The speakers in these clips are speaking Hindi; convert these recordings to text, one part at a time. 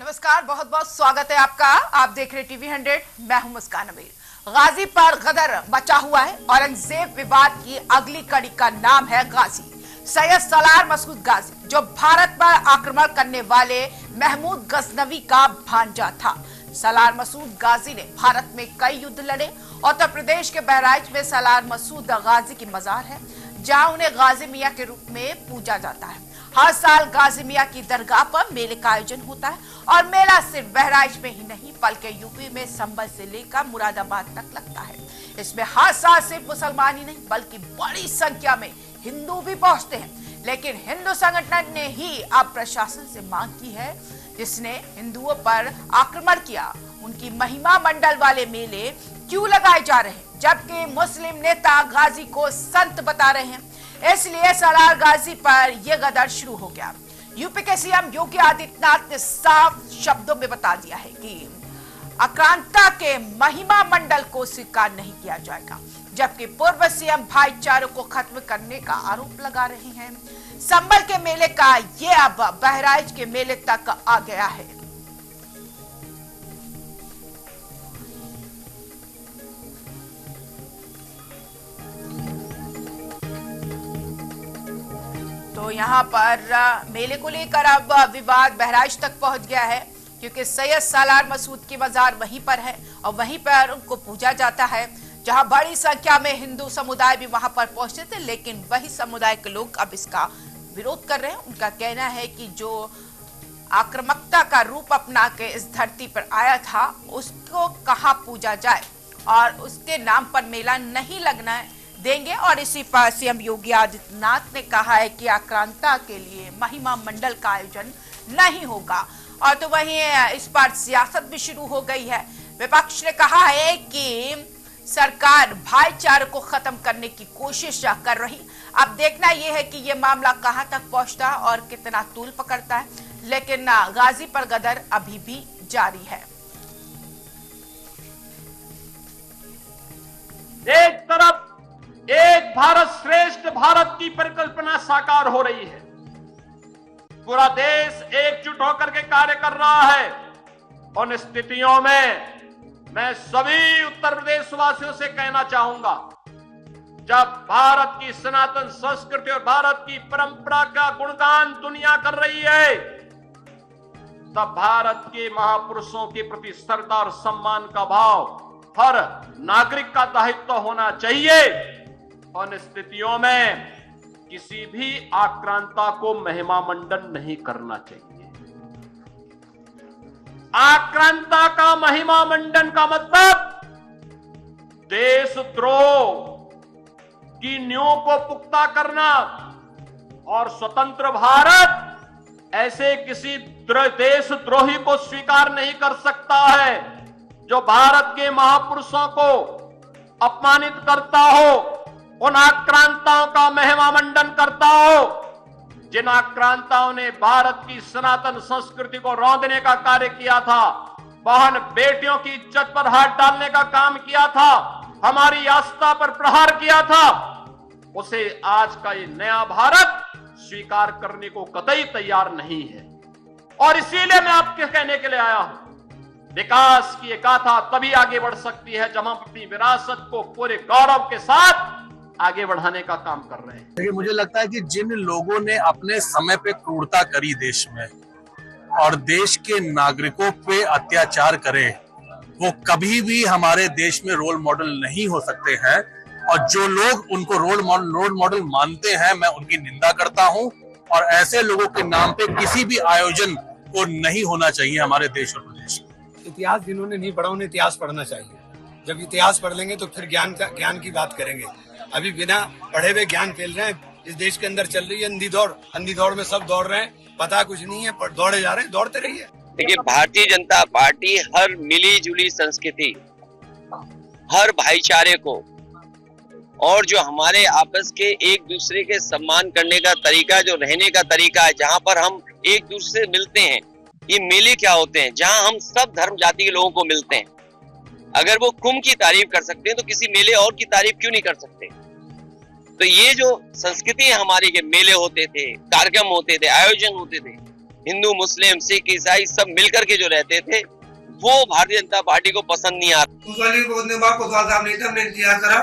नमस्कार, बहुत बहुत स्वागत है आपका। आप देख रहे टीवी 100, मैं हूं मुस्कान अमीर। गाजी पर गदर मचा हुआ है। औरंगजेब विवाद की अगली कड़ी का नाम है गाजी। सैयद सलार मसूद गाजी, जो भारत पर आक्रमण करने वाले महमूद गजनवी का भांजा था। सलार मसूद गाजी ने भारत में कई युद्ध लड़े। उत्तर प्रदेश के बहराइच में सलार मसूद गाजी की मजार है, जहां उन्हें गाजी मियां के रूप में पूजा जाता है। हर साल गाजी मियां की दरगाह पर मेले का आयोजन होता है और मेला सिर्फ बहराइच में ही नहीं बल्कि यूपी में संभल से लेकर मुरादाबाद तक लगता है। इसमें हर साल सिर्फ मुसलमान ही नहीं बल्कि बड़ी संख्या में हिंदू भी पहुंचते हैं। लेकिन हिंदू संगठन ने ही अब प्रशासन से मांग की है, जिसने हिंदुओं पर आक्रमण किया उनकी महिमा मंडल वाले मेले क्यों लगाए जा रहे हैं, जबकि मुस्लिम नेता गाजी को संत बता रहे हैं। इसलिए सलार गाजी पर यह गदर शुरू हो गया। यूपी के सीएम योगी आदित्यनाथ ने साफ शब्दों में बता दिया है कि आक्रांता के महिमा मंडल को स्वीकार नहीं किया जाएगा, जबकि पूर्व सीएम भाईचारे को खत्म करने का आरोप लगा रहे हैं। संभल के मेले का ये अब बहराइच के मेले तक आ गया है। तो यहाँ पर मेले को लेकर अब विवाद बहराइच तक पहुंच गया है, क्योंकि सैयद सलार मसूद की मजार वहीं पर है और वहीं पर उनको पूजा जाता है, जहां बड़ी संख्या में हिंदू समुदाय भी वहां पर पहुंचे थे। लेकिन वही समुदाय के लोग अब इसका विरोध कर रहे हैं। उनका कहना है कि जो आक्रामकता का रूप अपना के इस धरती पर आया था, उसको कहाँ पूजा जाए और उसके नाम पर मेला नहीं लगना देंगे। और इसी पर सीएम योगी आदित्यनाथ ने कहा है कि आक्रांता के लिए महिमा मंडल का आयोजन नहीं होगा। और तो वहीं इस पर सियासत भी शुरू हो गई है। विपक्ष ने कहा है कि सरकार भाईचारे को खत्म करने की कोशिश कर रही। अब देखना यह है कि यह मामला कहां तक पहुंचता है और कितना तूल पकड़ता है। लेकिन गाजी पर गदर अभी भी जारी है। एक तरफ एक भारत श्रेष्ठ भारत की परिकल्पना साकार हो रही है। पूरा देश एकजुट होकर के कार्य कर रहा है। उन स्थितियों में मैं सभी उत्तर प्रदेश वासियों से कहना चाहूंगा, जब भारत की सनातन संस्कृति और भारत की परंपरा का गुणगान दुनिया कर रही है, तब भारत के महापुरुषों के प्रति श्रद्धा और सम्मान का भाव हर नागरिक का दायित्व होना चाहिए। उन स्थितियों में किसी भी आक्रांता को महिमा मंडन नहीं करना चाहिए। आक्रांता का महिमा मंडन का मतलब देशद्रोह की नींव को पुख्ता करना। और स्वतंत्र भारत ऐसे किसी देशद्रोही को स्वीकार नहीं कर सकता है जो भारत के महापुरुषों को अपमानित करता हो, उन आक्रांताओं का महिमा मंडन करता हो, जिन आक्रांताओं ने भारत की सनातन संस्कृति को रौंदने का कार्य किया था, बहन बेटियों की इज्जत पर हाथ डालने का काम किया था, हमारी आस्था पर प्रहार किया था, उसे आज का ये नया भारत स्वीकार करने को कतई तैयार नहीं है। और इसीलिए मैं आपके कहने के लिए आया हूं, विकास की एक गाथा तभी आगे बढ़ सकती है जब हम अपनी विरासत को पूरे गौरव के साथ आगे बढ़ाने का काम कर रहे हैं। देखिए, मुझे लगता है कि जिन लोगों ने अपने समय पे क्रूरता करी देश में और देश के नागरिकों पे अत्याचार करे, वो कभी भी हमारे देश में रोल मॉडल नहीं हो सकते हैं। और जो लोग उनको रोल मॉडल मानते हैं, मैं उनकी निंदा करता हूं। और ऐसे लोगों के नाम पे किसी भी आयोजन को नहीं होना चाहिए हमारे देश और प्रदेश में। इतिहास जिन्होंने नहीं पढ़ा उन्हें इतिहास पढ़ना चाहिए। जब इतिहास पढ़ लेंगे तो फिर ज्ञान की बात करेंगे। अभी बिना पढ़े हुए ज्ञान फैल रहे हैं। इस देश के अंदर चल रही है अंधी दौड़ में सब दौड़ रहे हैं, पता कुछ नहीं है, पर दौड़े जा रहे हैं, दौड़ते रहिए। देखिए, भारतीय जनता पार्टी हर मिली जुली संस्कृति, हर भाईचारे को और जो हमारे आपस के एक दूसरे के सम्मान करने का तरीका, जो रहने का तरीका है, जहाँ पर हम एक दूसरे से मिलते हैं, ये मेले क्या होते हैं जहाँ हम सब धर्म जाति के लोगों को मिलते हैं। अगर वो कुंभ की तारीफ कर सकते हैं तो किसी मेले और की तारीफ क्यों नहीं कर सकते। तो ये जो संस्कृति हमारी के मेले होते थे, कार्यक्रम होते थे, आयोजन होते थे, हिंदू, मुस्लिम, सिख, ईसाई सब मिलकर के जो रहते थे, वो भारतीय जनता पार्टी को पसंद नहीं आता। कोतवाली को बोलने के बाद कोतवाल साहब नहीं थे, हमने इंतजार करा,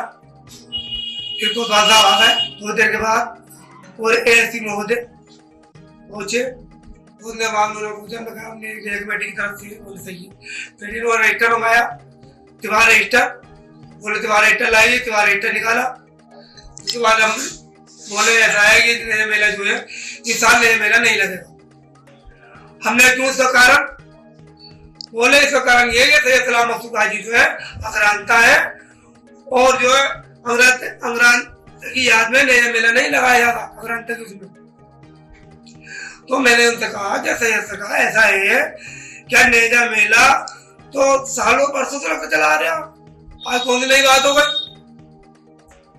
फिर कोतवाल साहब आ गए। थोड़ी देर के बाद और एएससी महोदय पहुंचे, उसने बाद में पूछा, मैं कहा हमने एक कमेटी की तरफ से, बोले सही है। फिर इन्होंने रजिस्टर मंगाया, त्योहार रजिस्टर, बोले त्योहार रजिस्टर लाइए, त्योहार रजिस्टर निकाला। उसके बाद हम बोले ऐसा है कि नया मेला जो है इस साल नया मेला नहीं लगेगा। हमने क्यों उसका कारण बोले, इसका कारण ये है सैयद सलार मकसूद हाजी जो है अक्रांता है और जो है अंग्रांत की याद में नया मेला नहीं लगाया जाता अक्रांता की उसमें। तो मैंने उनसे कहा जैसे ऐसा है क्या नेजा मेला तो सालों बरसों से रखकर चला रहा, आज कौन सी नई बात हो गई।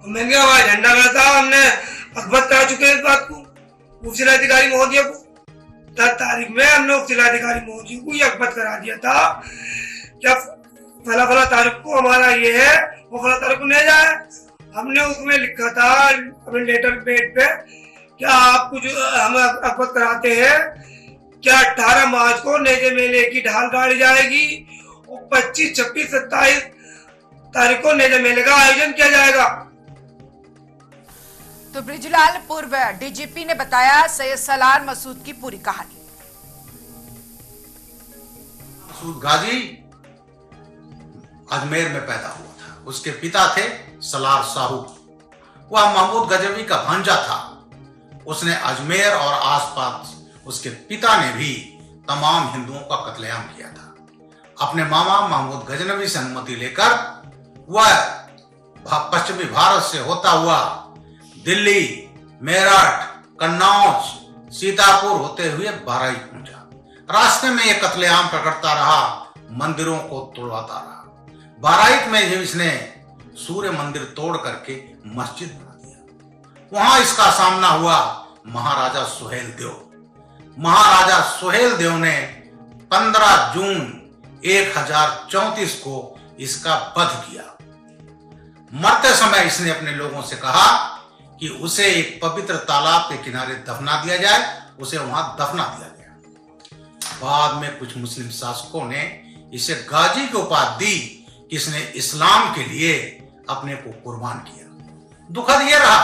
मैंने कहा हमारा झंडा रहता, हमने अवगत करा चुके इस बात को उप जिलाधिकारी महोदय को। 10 तारीख में हमने उप जिलाधिकारी महोदय को ये अवगत करा दिया था क्या फला तारीख को हमारा ये है, वो फला तारीख को नहीं जाए। हमने उसमें लिखा था अपने लेटर पेड पे क्या आपको जो हम अवगत कराते हैं क्या 18 मार्च को नेजे मेले की ढाल गाड़ी जाएगी और 25, 26, 27 तारीख को नेजे मेले का आयोजन किया जाएगा। तो ब्रिजलाल पूर्व डीजीपी ने बताया सैयद सलार मसूद की पूरी कहानी। मसूद गाजी अजमेर में पैदा हुआ था, उसके पिता थे सलार साहू, वह महमूद गजनवी का भांजा था। उसने अजमेर और आसपास उसके पिता ने भी तमाम हिंदुओं का कत्लेआम किया था। अपने मामा महमूद गजनवी से अनुमति लेकर वह पश्चिमी भारत से होता हुआ दिल्ली, मेरठ, कन्नौज, सीतापुर होते हुए बहराइच पहुंचा। रास्ते में यह कत्लेआम प्रकटता रहा, मंदिरों को तोड़वाता रहा। बहराइच में ही इसने सूर्य मंदिर तोड़ करके मस्जिद बना दिया। वहां इसका सामना हुआ महाराजा सुहेल देव। महाराजा सुहेल देव ने 15 जून 1034 को इसका वध किया। मरते समय इसने अपने लोगों से कहा कि उसे एक पवित्र तालाब के किनारे दफना दिया जाए, उसे वहां दफना दिया गया। बाद में कुछ मुस्लिम शासकों ने इसे गाजी की उपाधि दी कि इसने इस्लाम के लिए अपने को कुर्बान किया। दुखद यह रहा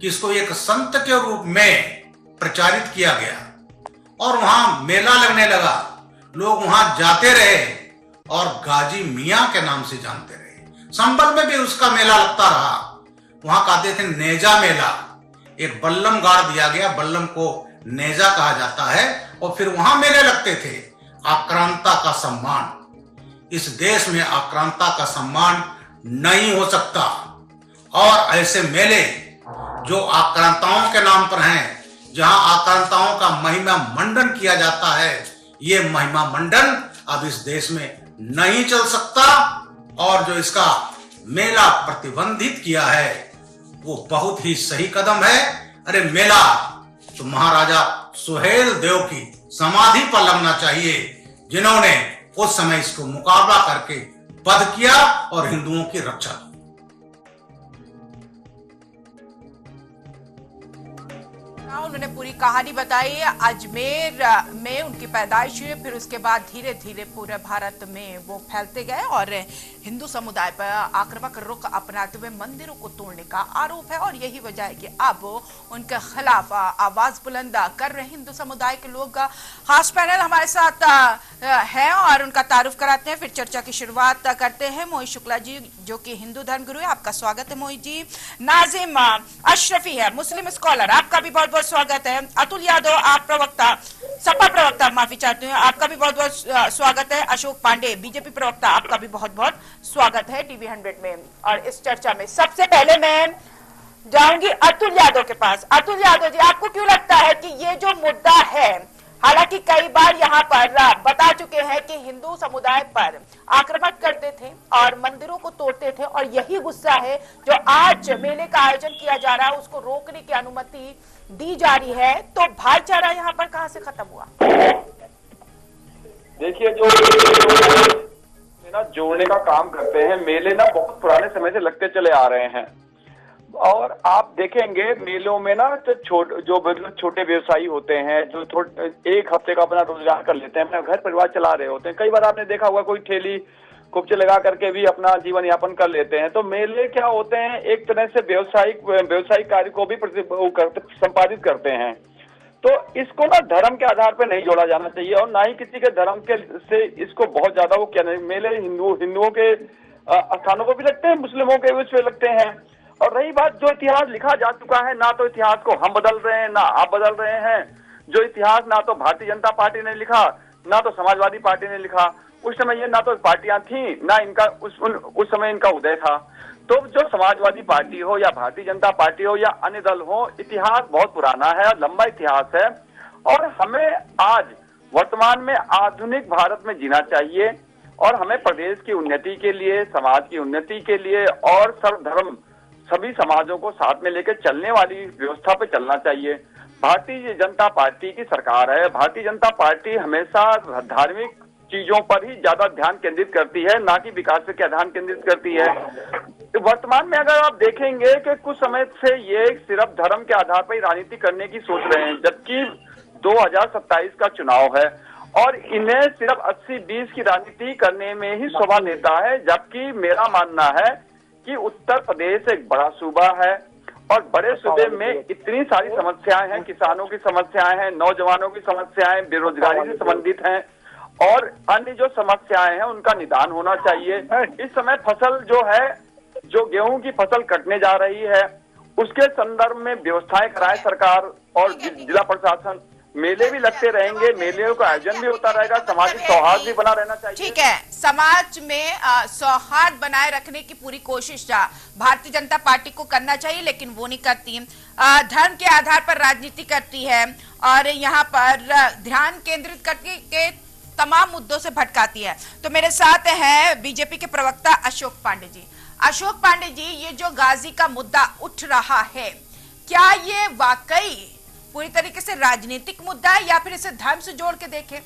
कि इसको एक संत के रूप में प्रचारित किया गया और वहां मेला लगने लगा, लोग वहां जाते रहे और गाजी मियां के नाम से जानते रहे। संभल में भी उसका मेला लगता रहा, वहां कहते थे नेजा मेला। एक बल्लम गाड़ दिया गया, बल्लम को नेजा कहा जाता है, और फिर वहां मेले लगते थे। आक्रांता का सम्मान, इस देश में आक्रांता का सम्मान नहीं हो सकता, और ऐसे मेले जो आक्रांताओं के नाम पर हैं, जहां आक्रांताओं का महिमा मंडन किया जाता है, ये महिमा मंडन अब इस देश में नहीं चल सकता। और जो इसका मेला प्रतिबंधित किया है वो बहुत ही सही कदम है। अरे मेला तो महाराजा सुहेल देव की समाधि पर लगना चाहिए, जिन्होंने उस समय इसको मुकाबला करके वध किया और हिंदुओं की रक्षा की। उन्होंने पूरी कहानी बताई। अजमेर में उनकी पैदाइश हुई, फिर उसके बाद धीरे धीरे पूरे भारत में वो फैलते गए और हिंदू समुदाय पर आक्रामक रुख अपनाते हुए मंदिरों को तोड़ने का आरोप है। और यही वजह है कि अब उनके खिलाफ आवाज बुलंद कर रहे हिंदू समुदाय के लोग। खास पैनल हमारे साथ है और उनका तारुफ कराते हैं, फिर चर्चा की शुरुआत करते हैं। मोहित शुक्ला जी जो कि हिंदू धर्मगुरु है, आपका स्वागत है मोहित जी। नाजिम अशरफी है मुस्लिम स्कॉलर, आपका भी बहुत बहुत स्वागत है। अतुल यादव आप प्रवक्ता, सपा प्रवक्ता माफी चाहते हैं, आपका भी बहुत बहुत स्वागत है। अशोक पांडे बीजेपी प्रवक्ता, आपका भी बहुत बहुत स्वागत है टीवी 100 में और इस चर्चा में। सबसे पहले मैं जाऊंगी अतुल यादव के पास। अतुल यादव जी, आपको क्यों लगता है कि ये जो मुद्दा है, हालांकि कई बार यहाँ पर बता चुके हैं कि हिंदू समुदाय पर आक्रमण करते थे और मंदिरों को तोड़ते थे, और यही गुस्सा है जो आज मेले का आयोजन किया जा रहा है उसको रोकने की अनुमति दी जा रही है, तो भाईचारा यहाँ पर कहाँ से खत्म हुआ? देखिए, जो ना जोड़ने का काम करते हैं, मेले ना बहुत पुराने समय से लगते चले आ रहे हैं। और आप देखेंगे मेलों में ना तो छोटे व्यवसायी होते हैं जो एक हफ्ते का अपना रोजगार कर लेते हैं, अपना घर परिवार चला रहे होते हैं। कई बार आपने देखा होगा कोई ठेली कुपचे लगा करके भी अपना जीवन यापन कर लेते हैं। तो मेले क्या होते हैं, एक तरह से व्यवसायिक कार्य को भी संपादित करते हैं। तो इसको ना धर्म के आधार पर नहीं जोड़ा जाना चाहिए और ना ही किसी के धर्म के से इसको बहुत ज्यादा वो क्या नहीं। मेले हिंदुओं के स्थानों को भी लगते हैं, मुस्लिमों के भी लगते हैं। और रही बात जो इतिहास लिखा जा चुका है, ना तो इतिहास को हम बदल रहे हैं ना आप बदल रहे हैं। जो इतिहास ना तो भारतीय जनता पार्टी ने लिखा ना तो समाजवादी पार्टी ने लिखा। उस समय ये ना तो पार्टियां थी ना इनका उस समय इनका उदय था। तो जो समाजवादी पार्टी हो या भारतीय जनता पार्टी हो या अन्य दल हो, इतिहास बहुत पुराना है, लंबा इतिहास है। और हमें आज वर्तमान में आधुनिक भारत में जीना चाहिए और हमें प्रदेश की उन्नति के लिए, समाज की उन्नति के लिए और सर्वधर्म सभी समाजों को साथ में लेकर चलने वाली व्यवस्था पे चलना चाहिए। भारतीय जनता पार्टी की सरकार है। भारतीय जनता पार्टी हमेशा धार्मिक चीजों पर ही ज्यादा ध्यान केंद्रित करती है, ना कि विकास पे क्या ध्यान केंद्रित करती है। तो वर्तमान में अगर आप देखेंगे कि कुछ समय से ये सिर्फ धर्म के आधार पर ही राजनीति करने की सोच रहे हैं, जबकि 2027 का चुनाव है और इन्हें सिर्फ 80-20 की राजनीति करने में ही शोभा देता है। जबकि मेरा मानना है कि उत्तर प्रदेश एक बड़ा सूबा है और बड़े सूबे में इतनी सारी समस्याएं हैं, किसानों की समस्याएं हैं, नौजवानों की समस्याएं, बेरोजगारी से संबंधित हैं और अन्य जो समस्याएं हैं उनका निदान होना चाहिए। इस समय फसल जो है, जो गेहूं की फसल कटने जा रही है, उसके संदर्भ में व्यवस्थाएं कराए सरकार और जिला प्रशासन। मेले भी लगते रहेंगे, मेले का आयोजन भी होता रहेगा, सामाजिक सौहार्द भी बना रहना चाहिए। ठीक है, समाज में सौहार्द बनाए रखने की पूरी कोशिश भारतीय जनता पार्टी को करना चाहिए, लेकिन वो नहीं करती। धर्म के आधार पर राजनीति करती है और यहाँ पर ध्यान केंद्रित करके तमाम मुद्दों से भटकाती है। तो मेरे साथ हैं बीजेपी के प्रवक्ता अशोक पांडे जी। अशोक पांडे जी, ये जो गाजी का मुद्दा उठ रहा है, क्या ये वाकई पूरी तरीके से राजनीतिक मुद्दा है या फिर इसे धर्म से जोड़ के देखें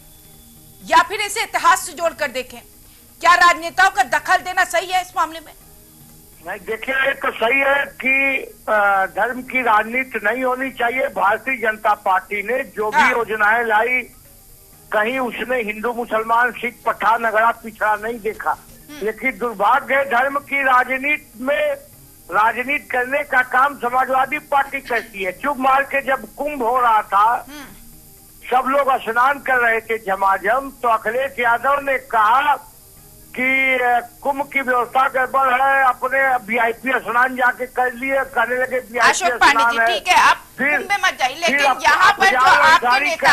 या फिर इसे इतिहास से जोड़कर देखें? क्या राजनेताओं का दखल देना सही है इस मामले में? नहीं, देखिए, ये तो सही है कि धर्म की राजनीति नहीं होनी चाहिए। भारतीय जनता पार्टी ने जो भी योजनाएं लाई, कहीं उसने हिंदू मुसलमान सिख पठान अगड़ा पिछड़ा नहीं देखा। लेकिन दुर्भाग्य है, धर्म की राजनीति करने का काम समाजवादी पार्टी करती है। चुप मार के जब कुंभ हो रहा था, सब लोग स्नान कर रहे थे झमाझम, तो अखिलेश यादव ने कहा कि कुंभ की व्यवस्था गड़बड़ है, अपने वीआईपी स्नान जाके कर लिए, करने लगे वीआईपी स्नान है। ठीक है, आप कुंभ में मत जाइए, लेकिन यहाँ पर जो आपके नेता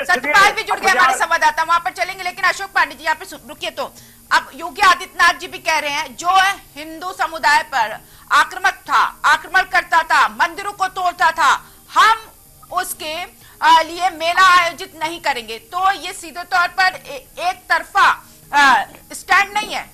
सत्यपाल भी जुड़ गए हमारे संवाददाता, वहां पर चलेंगे। लेकिन अशोक पांडे जी, यहाँ पे रुकिए। तो अब योगी आदित्यनाथ जी भी कह रहे हैं जो हिंदू समुदाय पर आक्रमक था, आक्रमण करता था, मंदिरों को तोड़ता था, हम उसके लिए मेला आयोजित नहीं करेंगे। तो ये सीधे तौर पर एक तरफा स्टैंड नहीं है।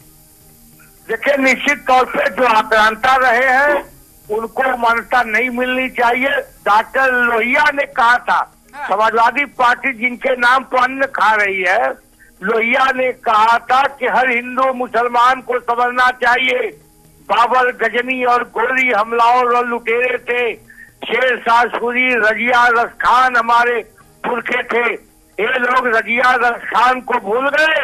देखिए, निश्चित तौर पे जो आक्रांता रहे हैं उनको मान्यता नहीं मिलनी चाहिए। डॉक्टर लोहिया ने कहा था, समाजवादी पार्टी जिनके नाम पर अन्न खा रही है, लोहिया ने कहा था कि हर हिंदू मुसलमान को समझना चाहिए। बाबर, गजनी और गोली हमलाओं और लुटेरे थे। शेरशाह सूरी, रजिया, रसखान हमारे पुरखे थे। ये लोग रजिया, रसखान को भूल गए,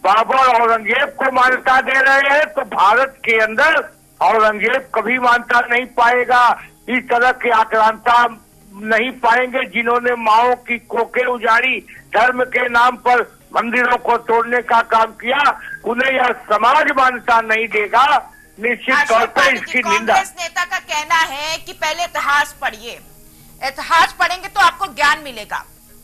बाबर, औरंगजेब को मान्यता दे रहे हैं। तो भारत के अंदर औरंगजेब कभी मान्यता नहीं पाएगा। इस तरह के आक्रांता नहीं पाएंगे जिन्होंने माओ की कोखे उजाड़ी, धर्म के नाम पर मंदिरों को तोड़ने का काम किया। उन्हें यह समाज मान्यता नहीं देगा। निश्चित तौर पर इसकी निंदा। कांग्रेस नेता का कहना है कि पहले इतिहास पढ़िए, इतिहास पढ़ेंगे तो आपको ज्ञान मिलेगा,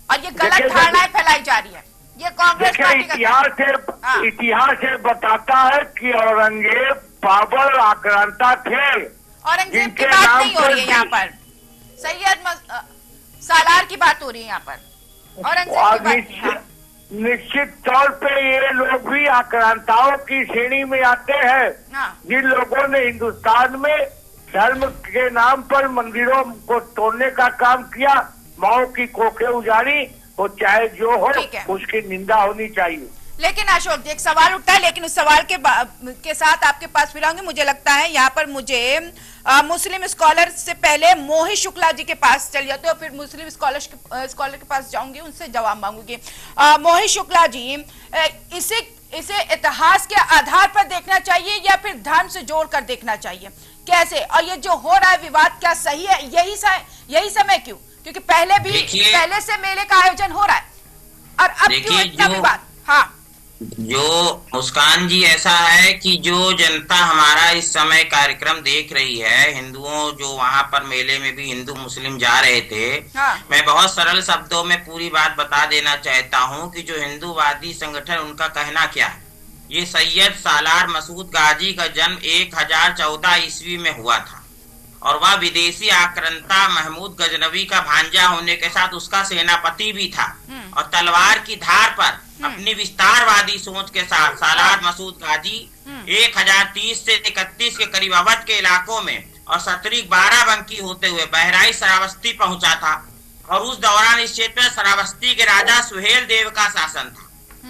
और ये गलत धारणाएं फैलाई जा रही है। ये कांग्रेस पार्टी का इतिहास बताता है कि औरंगजेब, बाबर आक्रांता थे। औरंगजेब की बात नहीं हो रही है यहाँ पर, सैयद सालार की बात हो रही है यहाँ पर, औरंगजेब की बात। निश्चित तौर पे ये लोग भी आक्रांताओं की श्रेणी में आते हैं, जिन लोगों ने हिंदुस्तान में धर्म के नाम पर मंदिरों को तोड़ने का काम किया, माओ की कोखे उजाड़ी, वो चाहे जो हो उसकी निंदा होनी चाहिए। लेकिन अशोक जी, एक सवाल उठता है, लेकिन उस सवाल के साथ आपके पास फिर आऊंगी। मुझे लगता है यहाँ पर मुझे मुस्लिम स्कॉलर से पहले मोहित शुक्ला जी के पास चल जाते हो, फिर मुस्लिम स्कॉलर के पास जाऊंगी, उनसे जवाब मांगूंगी। मोहित शुक्ला जी, इसे इतिहास के आधार पर देखना चाहिए या फिर धर्म से जोड़कर देखना चाहिए, कैसे? और ये जो हो रहा है विवाद, क्या सही है? यही समय क्यों? क्योंकि पहले से मेले का आयोजन हो रहा है और अब क्यों इतना विवाद? हाँ, जो मुस्कान जी, ऐसा है कि जो जनता हमारा इस समय कार्यक्रम देख रही है, हिंदुओं जो वहां पर मेले में भी हिंदू मुस्लिम जा रहे थे, हाँ। मैं बहुत सरल शब्दों में पूरी बात बता देना चाहता हूं कि जो हिंदूवादी संगठन, उनका कहना क्या है। ये सैयद सालार मसूद गाजी का जन्म 1014 ईस्वी में हुआ था और वह विदेशी आक्रांता महमूद गजनवी का भांजा होने के साथ उसका सेनापति भी था और तलवार की धार पर अपनी विस्तारवादी सोच के साथ सालार मसूद गाजी 1030 से 31 के करीब अवध के इलाकों में और सतरिक बाराबंकी होते हुए बहराइच श्रावस्ती पहुंचा था और उस दौरान इस क्षेत्र में श्रावस्ती के राजा सुहेल देव का शासन था।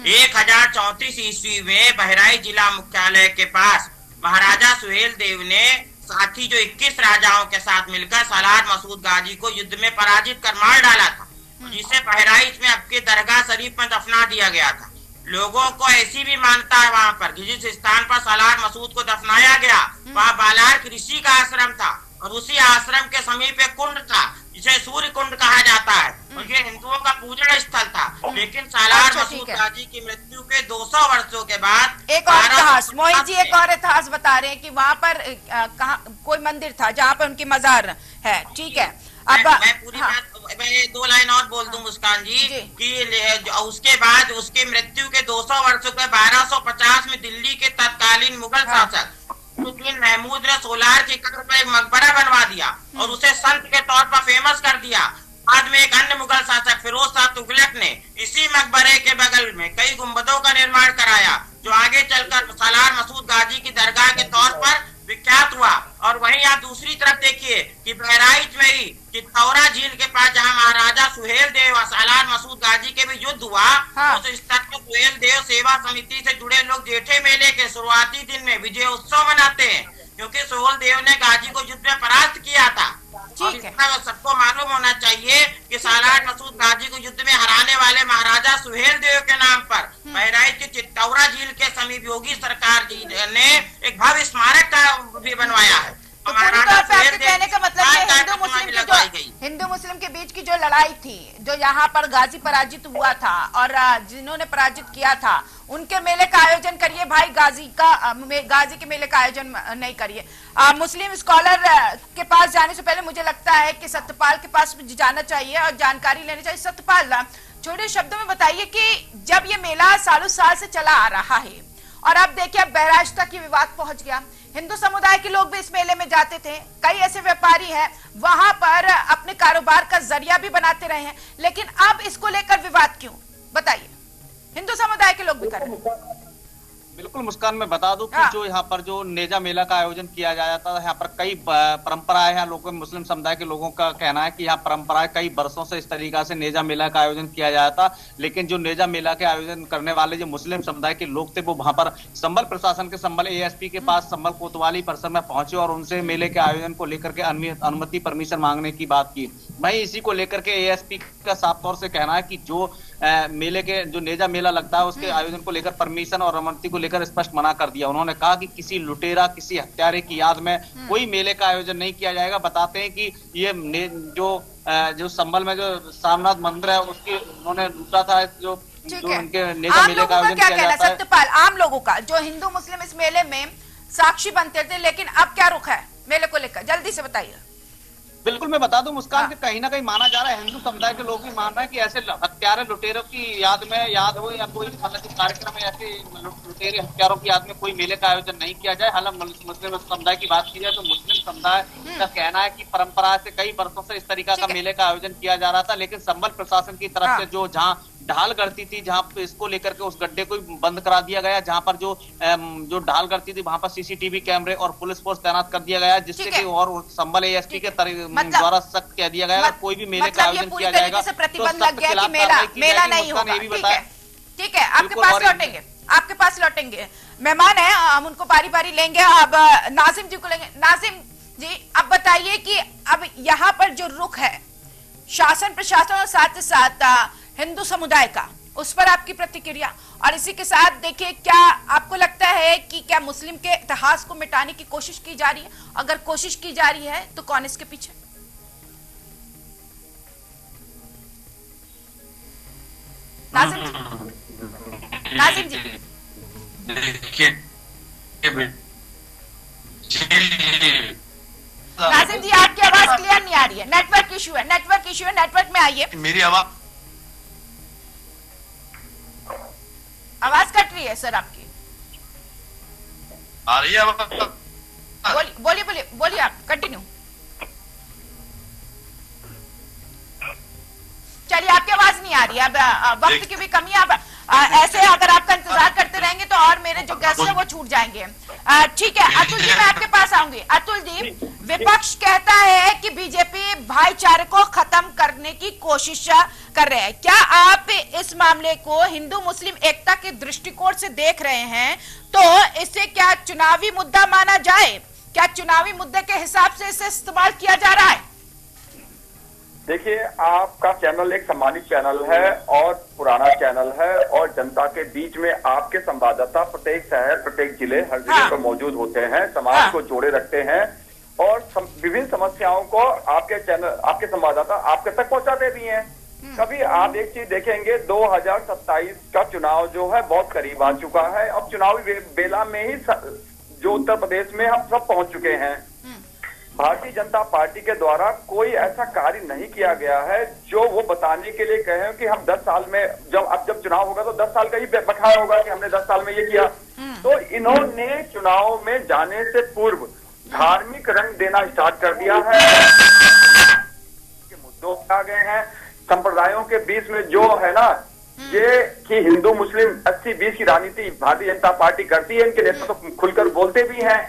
1034 ईस्वी में बहराइच जिला मुख्यालय के पास महाराजा सुहेल देव ने साथी जो 21 राजाओं के साथ मिलकर सालार मसूद गाजी को युद्ध में पराजित कर मार डाला था, जिसे बहराइच में अब के दरगाह शरीफ में दफना दिया गया था। लोगों को ऐसी भी मान्यता है वहां पर कि जिस स्थान पर सालार मसूद को दफनाया गया वहाँ बालार ऋषि का आश्रम था और उसी आश्रम के समीप एक कुंड था जिसे सूर्य कुंड कहा जाता है और ये हिंदुओं का पूजन स्थल था। लेकिन सालार मसूद गाजी की मृत्यु के 200 वर्षों के बाद एक और इतिहास, मोहित जी एक और इतिहास बता रहे हैं कि वहाँ पर कोई मंदिर था जहाँ पर उनकी मजार है। ठीक है, अब मैं पूरी बात, मैं 2 लाइन और बोल दूं मुस्कान जी कि उसके बाद उसकी मृत्यु के 200 वर्षों के 1250 में दिल्ली के तत्कालीन मुगल शासक महमूद ने सोलार की कब्र पर एक मकबरा बनवा दिया और उसे संत के तौर पर फेमस कर दिया। बाद में एक अन्य मुगल शासक फिरोज शाह तुगलक ने इसी मकबरे के बगल में कई गुंबदों का निर्माण कराया जो आगे चलकर सालार मसूद गाजी की दरगाह के तौर पर विख्यात हुआ। और वहीं आप दूसरी तरफ देखिए कि बहराइच में ही चित्तौरा झील के पास जहां महाराजा सुहेल देव और सालार मसूद गाजी के भी युद्ध हुआ, उस स्थल पर सुहेल देव सेवा समिति से जुड़े लोग जेठे मेले के शुरुआती दिन में विजय उत्सव मनाते हैं क्योंकि सुहेल देव ने गाजी को युद्ध में परास्त किया था। सबको मालूम होना चाहिए कि सालार मसूद गाजी को युद्ध में हराने वाले महाराजा सुहेल देव के नाम पर बहराइच के चित्तौरा झील के समीप योगी सरकार जी ने एक भव्य स्मारक का भी बनवाया है। तो पूरी तौर पे आपके कहने का मतलब है हिंदू मुस्लिम के बीच की जो लड़ाई थी, जो यहाँ पर गाजी पराजित हुआ था और जिन्होंने पराजित किया था उनके मेले का आयोजन करिए भाई, गाजी के मेले का आयोजन नहीं करिए। मुस्लिम स्कॉलर के पास जाने से पहले मुझे लगता है कि सत्यपाल के पास जाना चाहिए और जानकारी लेनी चाहिए। सत्यपाल, छोटे शब्दों में बताइए कि जब ये मेला सालों साल से चला आ रहा है और अब देखिए अब बहराइच तक ये विवाद पहुंच गया, हिंदू समुदाय के लोग भी इस मेले में जाते थे, कई ऐसे व्यापारी हैं वहां पर अपने कारोबार का जरिया भी बनाते रहे हैं, लेकिन अब इसको लेकर विवाद क्यों? बताइए। हिंदू समुदाय के लोग भी कर रहे हैं। बिल्कुल मुस्कान, मैं बता दूं कि जो यहाँ पर जो नेजा मेला का आयोजन किया जाता है, यहाँ पर कई परंपराएं हैं। लोगों मुस्लिम समुदाय के लोगों का कहना है कि यहाँ परंपराएं कई वर्षों से इस तरीका से नेजा मेला का आयोजन किया जाता, लेकिन जो नेजा मेला के आयोजन करने वाले जो मुस्लिम समुदाय के लोग थे वो वहां पर संबल प्रशासन के संबल एएसपी के पास संबल कोतवाली परिसर में पहुंचे और उनसे मेले के आयोजन को लेकर के अनुमति परमिशन मांगने की बात की। वहीं इसी को लेकर के एएसपी का साफ तौर से कहना है कि जो मेले के जो नेजा मेला लगता है उसके आयोजन को लेकर परमिशन और अनुमति को लेकर स्पष्ट मना कर दिया। उन्होंने कहा कि किसी लुटेरा, किसी हत्यारे की याद में कोई मेले का आयोजन नहीं किया जाएगा। बताते हैं कि ये जो संबल में जो सामनाथ मंदिर है उसकी उन्होंने लूटा था, जो उनके नेजा मेले का आयोजन किया जाता है। सत्यपाल, आम लोगों का जो हिंदू मुस्लिम इस मेले में साक्षी बनते थे, लेकिन अब क्या रुख है मेले को लेकर, जल्दी से बताइए। बिल्कुल, मैं बता दूं मुस्कान कि कहीं ना कहीं माना जा रहा है, हिंदू समुदाय के लोग भी मान रहे हैं कि ऐसे हत्यारे लुटेरों की याद हो या कोई मतलब कार्यक्रम में ऐसे लुटेरे हत्यारों की याद में कोई मेले का आयोजन नहीं किया जाए। हालांकि मुस्लिम समुदाय की बात की जाए तो मुस्लिम समुदाय का कहना है कि परंपरा से कई वर्षों से इस तरीका का मेले का आयोजन किया जा रहा था, लेकिन संबल प्रशासन की तरफ से जो जहाँ ढाल गढ़ती थी, जहाँ पे इसको लेकर के उस गड्ढे को बंद करा दिया गया, जहाँ पर जो ढाल गढ़ती थी वहां पर सीसीटीवी कैमरे और पुलिस फोर्स तैनात कर दिया गया, जिससे कि और संबल एएसपी के द्वारा सख्त कह दिया गया अगर कोई भी मेले का आयोजन किया जाएगा तो प्रतिबंध लग गया कि मेला नहीं होगा। ठीक है, आपके पास लौटेंगे, आपके पास लौटेंगे। मेहमान है, हम उनको बारी बारी लेंगे। अब नाजिम जी को लेंगे। नाजिम जी, अब बताइए कि अब यहाँ पर जो रुख है शासन प्रशासन और साथ ही साथ हिंदू समुदाय का, उस पर आपकी प्रतिक्रिया। और इसी के साथ देखिए, क्या आपको लगता है कि क्या मुस्लिम के इतिहास को मिटाने की कोशिश की जा रही है? अगर कोशिश की जा रही है तो कौन इसके पीछे? नाजिम जी, नाजिम जी, नाजिम जी, आपकी आवाज क्लियर नहीं आ रही है। नेटवर्क इशू है, नेटवर्क इशू है, नेटवर्क में आइए। मेरी आवाज कट रही है सर आपकी। आ रही है? बोलिए बोलिए बोलिए, आप कंटिन्यू। चलिए, आपकी आवाज नहीं आ रही है। अब वक्त की भी कमी है। अब ऐसे अगर आपका इंतजार करते रहेंगे तो और मेरे जो गेस्ट है वो छूट जाएंगे। ठीक है, अतुल जी, मैं आपके पास आऊंगी। अतुल जी, विपक्ष कहता है कि बीजेपी भाईचारे को खत्म करने की कोशिश कर रहे हैं। क्या आप इस मामले को हिंदू मुस्लिम एकता के दृष्टिकोण से देख रहे हैं? तो इसे क्या चुनावी मुद्दा माना जाए? क्या चुनावी मुद्दे के हिसाब से इसे इस्तेमाल किया जा रहा है? देखिए, आपका चैनल एक सम्मानित चैनल है और पुराना चैनल है, और जनता के बीच में आपके संवाददाता प्रत्येक शहर, प्रत्येक जिले, हर जगह पर मौजूद होते हैं, समाज को जोड़े रखते हैं और विभिन्न समस्याओं को आपके चैनल, आपके संवाददाता आपके तक पहुंचाते भी हैं। कभी आप एक चीज देखेंगे, 2027 का चुनाव जो है बहुत करीब आ चुका है। अब चुनावी बेला में ही जो उत्तर प्रदेश में हम सब पहुंच चुके हैं। भारतीय जनता पार्टी के द्वारा कोई ऐसा कार्य नहीं किया गया है जो वो बताने के लिए कहे कि हम 10 साल में, जब चुनाव होगा तो 10 साल का ही बखान होगा कि हमने 10 साल में ये किया। तो इन्होंने चुनाव में जाने से पूर्व धार्मिक रंग देना स्टार्ट कर दिया है। मुद्दों आ गए हैं संप्रदायों के बीच में, जो है ना ये कि हिंदू मुस्लिम 80-20 की राजनीति भारतीय जनता पार्टी करती है। इनके नेता तो खुलकर बोलते भी हैं।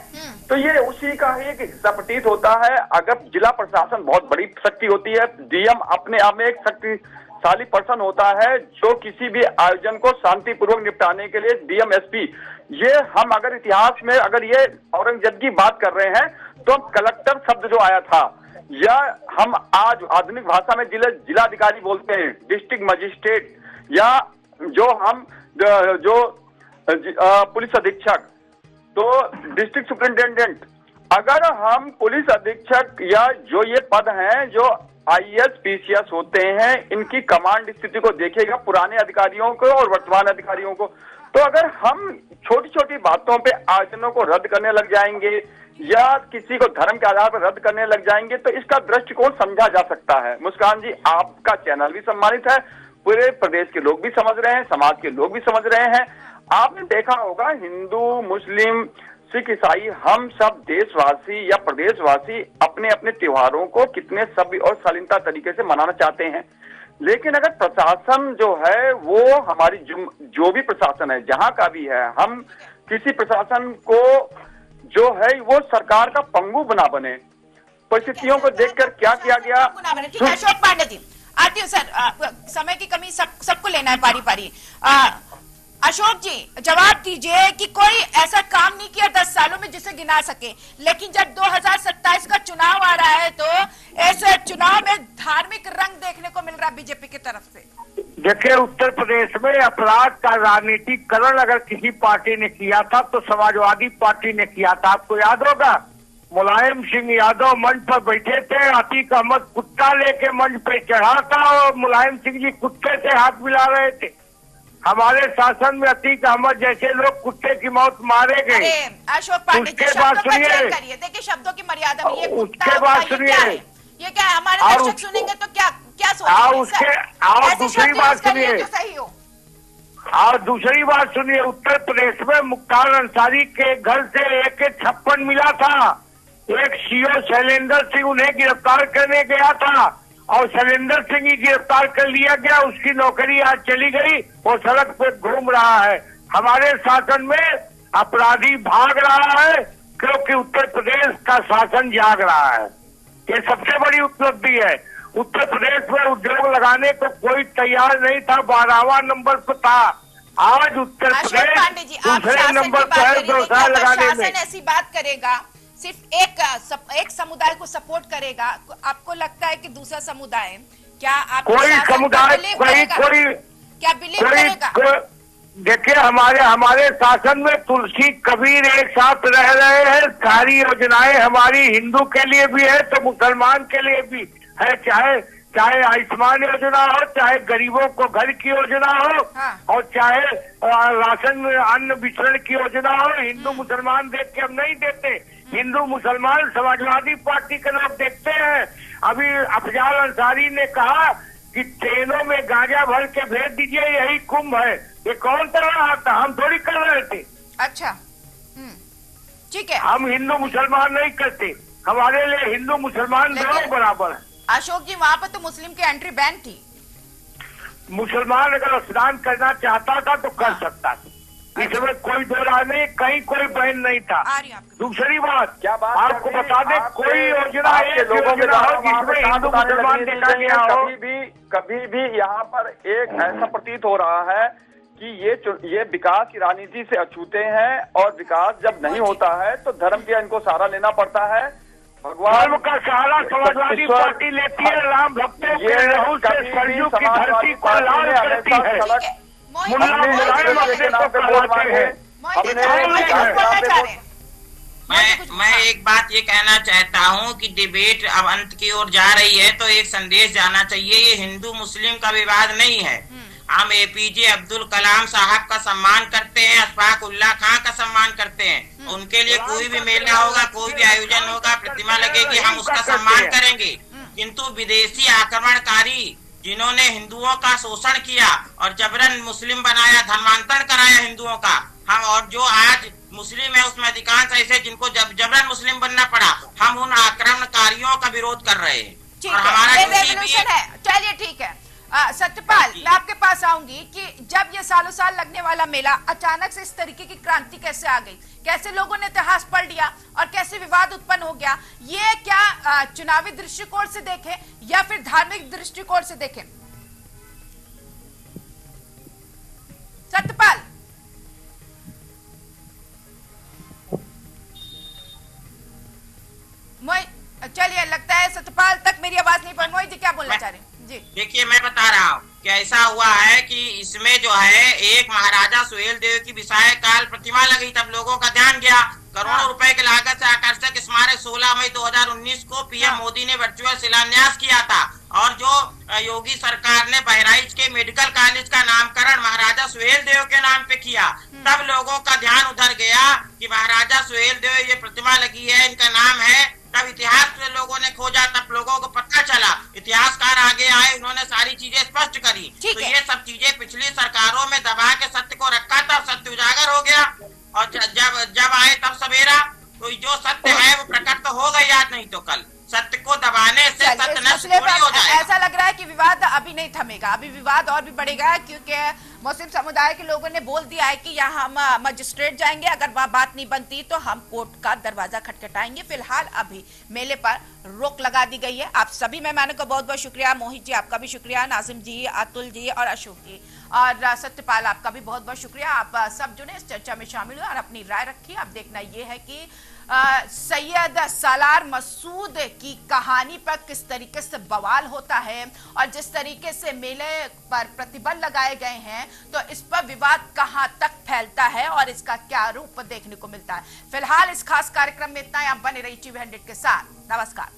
तो ये उसी का ही एक हिस्सा प्रतीत होता है। अगर जिला प्रशासन बहुत बड़ी शक्ति होती है, डीएम अपने आप में एक शक्तिशाली पर्सन होता है जो किसी भी आयोजन को शांतिपूर्वक निपटाने के लिए डीएम एसपी, ये हम अगर इतिहास में अगर ये औरंगजेब की बात कर रहे हैं तो कलेक्टर शब्द जो आया था, या हम आज आधुनिक भाषा में जिलाधिकारी बोलते हैं, डिस्ट्रिक्ट मजिस्ट्रेट, या जो हम जो पुलिस अधीक्षक, तो डिस्ट्रिक्ट सुपरिंटेंडेंट। अगर हम पुलिस अधीक्षक या जो ये पद हैं जो आईएएस पीसीएस होते हैं, इनकी कमांड स्थिति को देखेगा, पुराने अधिकारियों को और वर्तमान अधिकारियों को, तो अगर हम छोटी छोटी बातों पे आयोजनों को रद्द करने लग जाएंगे या किसी को धर्म के आधार पर रद्द करने लग जाएंगे तो इसका दृष्टिकोण समझा जा सकता है। मुस्कान जी, आपका चैनल भी सम्मानित है, पूरे प्रदेश के लोग भी समझ रहे हैं, समाज के लोग भी समझ रहे हैं। आपने देखा होगा हिंदू मुस्लिम सिख ईसाई हम सब देशवासी या प्रदेशवासी अपने अपने त्योहारों को कितने सभ्य और शालीनता तरीके से मनाना चाहते हैं। लेकिन अगर प्रशासन जो है वो हमारी जो भी प्रशासन है जहां का भी है, हम किसी प्रशासन को जो है वो सरकार का पंगु बना बने। परिस्थितियों को देखकर क्या किया गया। अशोक पांडे जी, आती हूँ सर, समय की कमी सबको लेना है पारी पारी। अशोक जी, जवाब दीजिए कि कोई ऐसा काम नहीं किया 10 सालों में जिसे गिना सके, लेकिन जब 2027 का चुनाव आ रहा है तो इस चुनाव में धार्मिक रंग देखने को मिल रहा है बीजेपी की तरफ से। देखिए, उत्तर प्रदेश में अपराध का राजनीतिकरण अगर किसी पार्टी ने किया था तो समाजवादी पार्टी ने किया था। आपको याद होगा, मुलायम सिंह यादव मंच पर बैठे थे, अतीक अहमद कुत्ता लेके मंच पे चढ़ा था और मुलायम सिंह जी कुत्ते से हाथ मिला रहे थे। हमारे शासन में अतीक अहमद जैसे लोग कुत्ते की मौत मारे गए। अशोक पांडे जी, शब्दों पर चयन करिए, देखिए शब्दों की मर्यादा में। ये उसके बाद सुनिए, ये क्या है, हमारे दर्शक सुनेंगे तो क्या सोचेंगे? दूसरी बात सुनिए, सही हो। और दूसरी बात सुनिए, उत्तर प्रदेश में मुख्तार अंसारी के घर से AK-56 मिला था। एक सीओ शैलेंद्र सिंह उन्हें गिरफ्तार करने गया था और शैलेंद्र सिंह ही गिरफ्तार कर लिया गया। उसकी नौकरी आज चली गई, वो सड़क पे घूम रहा है। हमारे शासन में अपराधी भाग रहा है क्योंकि उत्तर प्रदेश का शासन जाग रहा है। ये सबसे बड़ी उपलब्धि है। उत्तर प्रदेश में उद्योग लगाने को कोई तैयार नहीं था, 12वां नंबर पर था। आज उत्तर अशोक प्रदेश पांडे जी, आप दूसरे शासन नंबर की पर बात है करेंगे, व्यवसाय क्या लगाने शासन में। ऐसी बात करेगा, सिर्फ एक समुदाय को सपोर्ट करेगा? आपको लगता है कि दूसरा समुदाय क्या आप कोई समुदाय क्या बिलीव करेगा? देखिए, हमारे शासन में तुलसी कबीर एक साथ रह रहे हैं। सारी योजनाएं हमारी हिंदू के लिए भी है तो मुसलमान के लिए भी है, चाहे आयुष्मान योजना हो, चाहे गरीबों को घर की योजना हो, हाँ। और चाहे राशन में अन्न वितरण की योजना हो। हिंदू मुसलमान देख के हम नहीं देते, हिंदू मुसलमान समाजवादी पार्टी के लोग देखते हैं। अभी अफजाल अंसारी ने कहा कि ट्रेनों में गांजा भर के भेज दीजिए, यही कुंभ है। ये कौन कर रहा था? हम थोड़ी कर रहे थे। अच्छा, ठीक है। हम हिंदू मुसलमान नहीं करते, हमारे लिए हिंदू मुसलमान दोनों बराबर है। अशोक जी, वहाँ पर तो मुस्लिम की एंट्री बैन थी। मुसलमान अगर स्नान करना चाहता था तो कर सकता था, इसमें कोई दो राय नहीं, कहीं कोई बैन नहीं था। दूसरी बात, क्या बात आपको बता दें, कोई योजना के लोगों में जिसमें हिंदू मुसलमान देखा गया हो। कभी भी यहाँ पर एक ऐसा प्रतीत हो रहा है कि ये विकास की राजनीति से अछूते हैं, और विकास जब नहीं होता है तो धर्म का इनको सहारा लेना पड़ता है। धर्म का सहारा समाजवादी पार्टी लेती है, राम भक्तों के लहू से सरयू की धरती को लाल करती है। मैं एक बात ये कहना चाहता हूँ कि डिबेट अब अंत की ओर जा रही है, तो एक संदेश जाना चाहिए, ये हिंदू मुस्लिम का विवाद नहीं है। हम एपीजे अब्दुल कलाम साहब का सम्मान करते हैं, अशफाक उल्लाह खां का सम्मान करते हैं। उनके लिए कोई भी मेला होगा, कोई भी आयोजन होगा, प्रतिमा लगेगी, हम उसका सम्मान करेंगे। किंतु विदेशी आक्रमणकारी जिन्होंने हिंदुओं का शोषण किया और जबरन मुस्लिम बनाया, धर्मांतरण कराया हिंदुओं का, हम और जो आज मुस्लिम है उसमें अधिकांश ऐसे जिनको जबरन मुस्लिम बनना पड़ा, हम उन आक्रमणकारियों का विरोध कर रहे हैं। और हमारा चलिए ठीक है। सत्यपाल, मैं आपके पास आऊंगी कि जब ये सालों साल लगने वाला मेला अचानक से इस तरीके की क्रांति कैसे आ गई, कैसे लोगों ने इतिहास पढ़ लिया और कैसे विवाद उत्पन्न हो गया? ये क्या चुनावी दृष्टिकोण से देखें या फिर धार्मिक दृष्टिकोण से देखें? सत्यपाल, चलिए, लगता है सत्यपाल तक मेरी आवाज नहीं पहुंच। मोहित जी, क्या बोलना चाह रहे हैं? देखिए, मैं बता रहा हूँ कि ऐसा हुआ है कि इसमें जो है एक महाराजा सुहेल देव की विशाल काल प्रतिमा लगी, तब लोगों का ध्यान गया। करोड़ों रुपए की लागत से आकर्षक स्मारक 16 मई 2019 को पीएम मोदी ने वर्चुअल शिलान्यास किया था, और जो योगी सरकार ने बहराइच के मेडिकल कॉलेज का नामकरण महाराजा सुहेल देव के नाम पे किया, तब लोगों का ध्यान उधर गया कि महाराजा सुहेल देव ये प्रतिमा लगी है, इनका नाम है। तब इतिहास में लोगों ने खोजा, तब लोगों को पता चला, इतिहासकार आगे आए, उन्होंने सारी चीजें स्पष्ट करी। तो ये सब चीजें पिछली सरकारों में दबा के सत्य को रखा था, सत्य उजागर हो गया, और जब आए तब सवेरा, तो जो सत्य है वो प्रकट तो हो गई, आज नहीं तो कल। सत्य को दबाने से सत्य नष्ट थोड़ी हो जाएगा। ऐसा लग रहा है कि विवाद अभी नहीं थमेगा, अभी विवाद और भी बढ़ेगा, क्योंकि मुस्लिम समुदाय के लोगों ने बोल दिया है कि यहाँ हम मजिस्ट्रेट जाएंगे, अगर वह बात नहीं बनती तो हम कोर्ट का दरवाजा खटखटाएंगे। फिलहाल अभी मेले पर रोक लगा दी गई है। आप सभी मेहमानों का बहुत बहुत शुक्रिया। मोहित जी, आपका भी शुक्रिया। नाजिम जी, अतुल जी और अशोक जी और सत्यपाल, आपका भी बहुत बहुत शुक्रिया। आप सब जो ने इस चर्चा में शामिल हुए और अपनी राय रखी। अब देखना यह है कि सैयद सालार मसूद की कहानी पर किस तरीके से बवाल होता है, और जिस तरीके से मेले पर प्रतिबंध लगाए गए हैं, तो इस पर विवाद कहां तक फैलता है और इसका क्या रूप देखने को मिलता है। फिलहाल इस खास कार्यक्रम में इतना ही। आप बने रहिए TV 100 के साथ। नमस्कार।